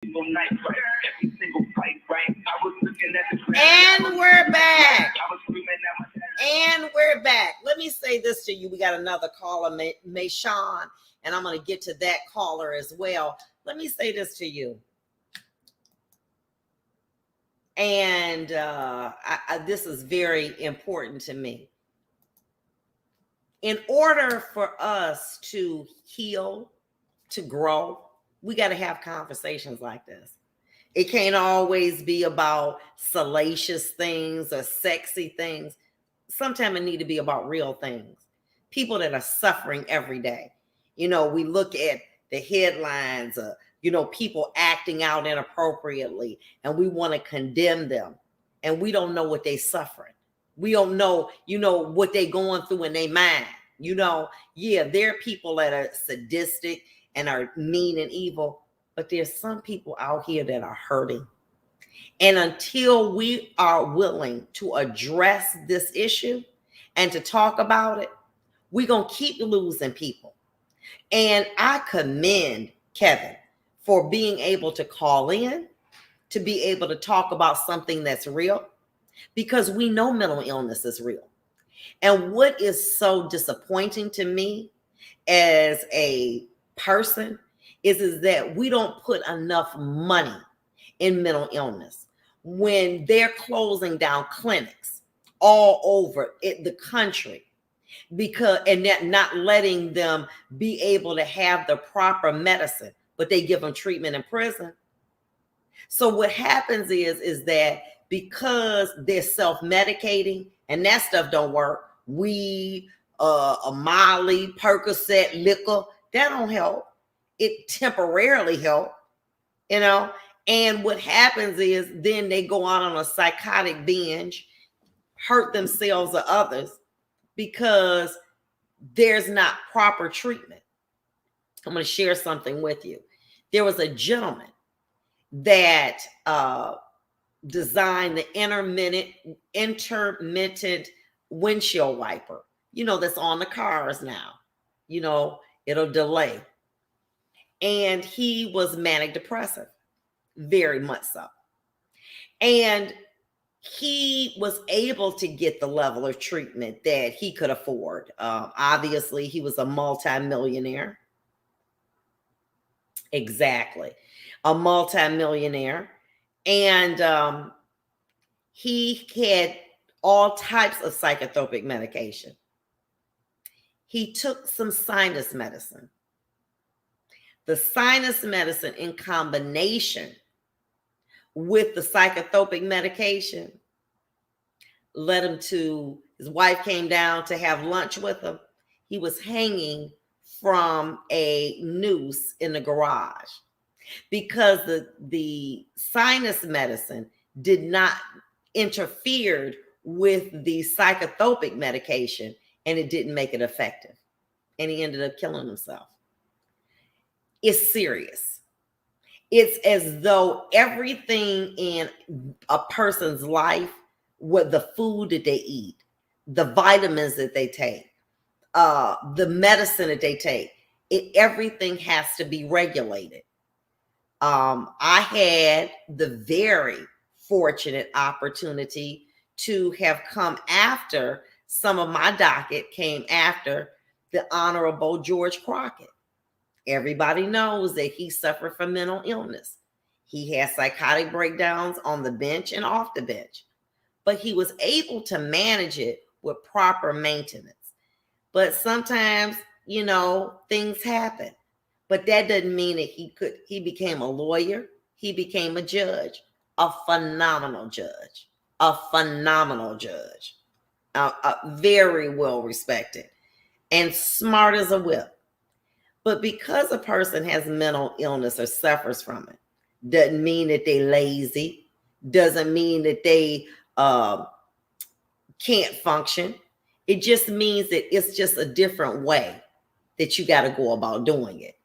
And we're back. And we're back. Let me say this to you. We got another caller, Mayshawn, and I'm going to get to that caller as well. Let me say this to you. And this is very important to me. In order for us to heal, to grow, we got to have conversations like this. It can't always be about salacious things or sexy things. Sometimes it need to be about real things. People that are suffering every day. You know, we look at the headlines of, you know, people acting out inappropriately, and we want to condemn them. And we don't know what they're suffering. We don't know, you know, what they're going through in their mind. You know, yeah, there are people that are sadistic and are mean and evil, but there's some people out here that are hurting. And until we are willing to address this issue and to talk about it, we're going to keep losing people. And I commend Kevin for being able to call in, to be able to talk about something that's real, because we know mental illness is real. And what is so disappointing to me as a person is that we don't put enough money in mental illness. When they're closing down clinics all over the country, and that not letting them be able to have the proper medicine, but they give them treatment in prison. So what happens is that because they're self-medicating and that stuff don't work, weed, a Molly, Percocet, liquor, that don't help. It temporarily help, you know. And what happens is then they go out on a psychotic binge, hurt themselves or others because there's not proper treatment. I'm going to share something with you. There was a gentleman that designed the intermittent windshield wiper, you know, that's on the cars now. You know, it'll delay. And he was manic depressive, very much so. And he was able to get the level of treatment that he could afford. Obviously, he was a multimillionaire. Exactly. A multimillionaire. And he had all types of psychotropic medication. He took some sinus medicine. The sinus medicine in combination with the psychotropic medication led him to, his wife came down to have lunch with him. He was hanging from a noose in the garage because the sinus medicine did not interfere with the psychotropic medication, and it didn't make it effective. And he ended up killing himself. It's serious. It's as though everything in a person's life, with the food that they eat, the vitamins that they take, the medicine that they take, everything has to be regulated. I had the very fortunate opportunity to have come after some of my docket came after the Honorable George Crockett. Everybody knows that he suffered from mental illness. He had psychotic breakdowns on the bench and off the bench, but he was able to manage it with proper maintenance. But sometimes, you know, things happen, but that doesn't mean that he became a lawyer. He became a judge, a phenomenal judge, very well respected and smart as a whip. But because a person has mental illness or suffers from it, doesn't mean that they're lazy, doesn't mean that they can't function. It just means that it's just a different way that you got to go about doing it.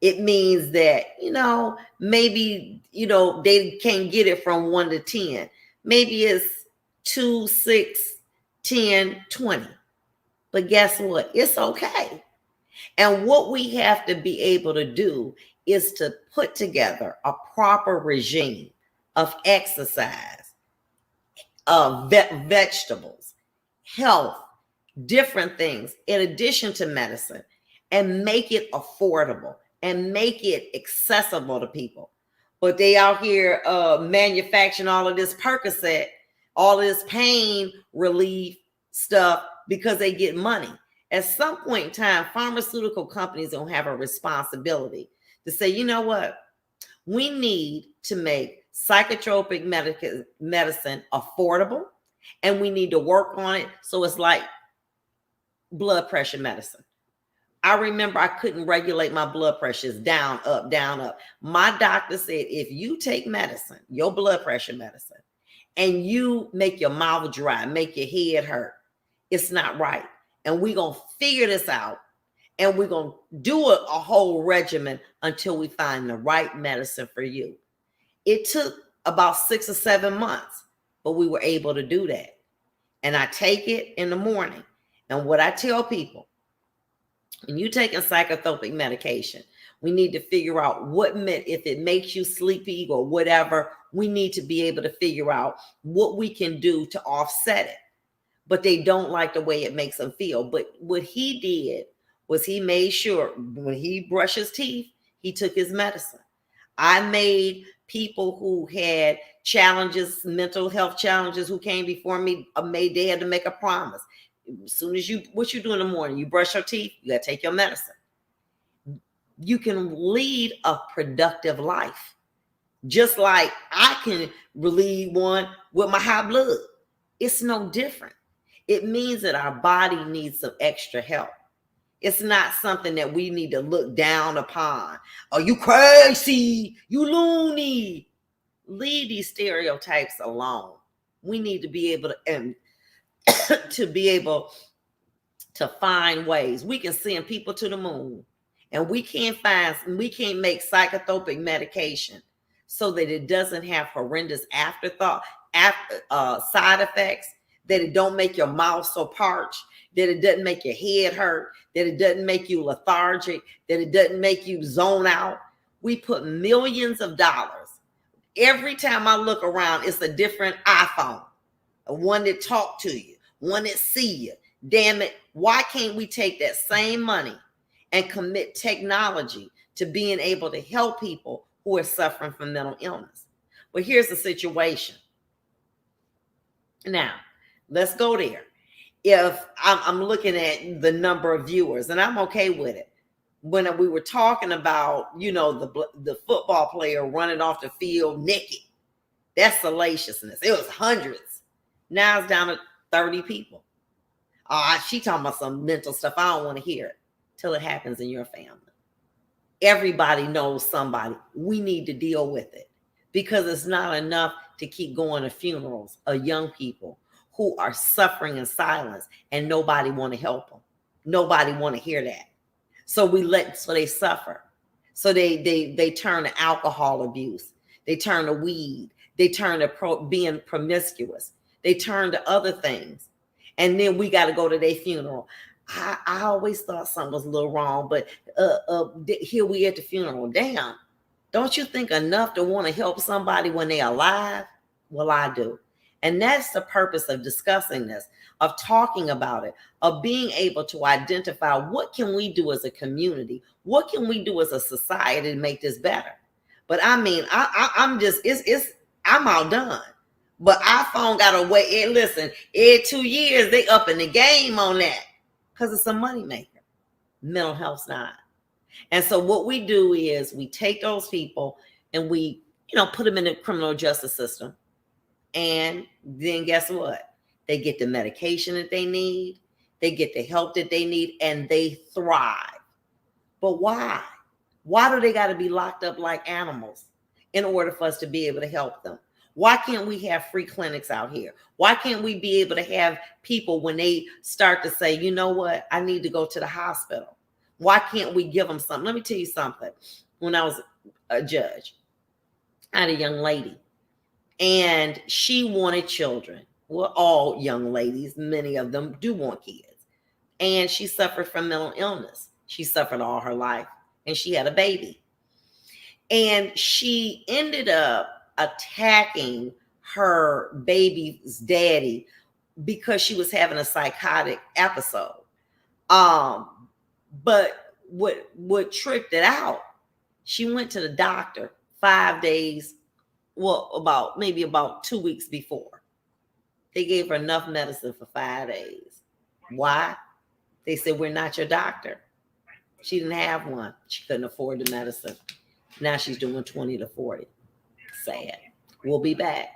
It means that, you know, maybe, you know, they can't get it from 1 to 10. Maybe it's 2, 6, 10, 20. But guess what? It's okay. And what we have to be able to do is to put together a proper regime of exercise, of vegetables, health, different things in addition to medicine, and make it affordable and make it accessible to people. But they out here manufacturing all of this Percocet, all of this pain relief stuff because they get money. At some point in time, pharmaceutical companies don't have a responsibility to say, you know what? We need to make psychotropic medicine affordable, and we need to work on it so it's like blood pressure medicine. I remember I couldn't regulate my blood pressures down, up, down, up. My doctor said, if you take medicine, your blood pressure medicine, and you make your mouth dry, make your head hurt, it's not right. And we're going to figure this out. And we're going to do a whole regimen until we find the right medicine for you. It took about 6 or 7 months, but we were able to do that. And I take it in the morning. And what I tell people, when you're taking psychotropic medication, we need to figure out if it makes you sleepy or whatever, we need to be able to figure out what we can do to offset it. But they don't like the way it makes them feel. But what he did was he made sure when he brushed his teeth, he took his medicine. I made people who had challenges, mental health challenges, who came before me, they had to make a promise. As soon as what you do in the morning, you brush your teeth, you got to take your medicine. You can lead a productive life. Just like I can lead one with my high blood. It's no different. It means that our body needs some extra help. It's not something that we need to look down upon. Oh, you crazy, you loony. Leave these stereotypes alone. We need to be able to find ways. We can send people to the moon, and we can't make psychotropic medication so that it doesn't have horrendous side effects, that it don't make your mouth so parched, that it doesn't make your head hurt, that it doesn't make you lethargic, that it doesn't make you zone out. We put millions of dollars. Every time I look around, it's a different iPhone, one that talk to you, one that see you. Damn it, why can't we take that same money and commit technology to being able to help people who are suffering from mental illness? But here's the situation. Now, let's go there. If I'm looking at the number of viewers, and I'm okay with it. When we were talking about, the football player running off the field naked, that's salaciousness. It was hundreds. Now it's down to 30 people. She talking about some mental stuff. I don't want to hear it till it happens in your family. Everybody knows somebody. We need to deal with it, because it's not enough to keep going to funerals of young people who are suffering in silence and nobody want to help them. Nobody want to hear that. So they suffer. So they turn to alcohol abuse. They turn to weed. They turn to being promiscuous. They turn to other things. And then we got to go to their funeral. I always thought something was a little wrong, but here we at the funeral. Damn, don't you think enough to want to help somebody when they're alive? Well, I do. And that's the purpose of discussing this, of talking about it, of being able to identify what can we do as a community? What can we do as a society to make this better? But I mean, I'm outdone. But iPhone got to wait. Listen, every 2 years, they upping the game on that because it's a moneymaker. Mental health's not. And so what we do is we take those people and we, put them in the criminal justice system. And then guess what? They get the medication that they need. They get the help that they need, and they thrive. But why? Why do they got to be locked up like animals in order for us to be able to help them? Why can't we have free clinics out here? Why can't we be able to have people, when they start to say, you know what, I need to go to the hospital? Why can't we give them something? Let me tell you something. When I was a judge, I had a young lady, and she wanted children. Well, all young ladies, many of them do want kids. And she suffered from mental illness. She suffered all her life, and she had a baby. And she ended up attacking her baby's daddy because she was having a psychotic episode. But what tricked it out, she went to the doctor 5 days, well, maybe about 2 weeks before. They gave her enough medicine for 5 days. Why? They said, we're not your doctor. She didn't have one. She couldn't afford the medicine. Now she's doing 20 to 40. Sad. We'll be back.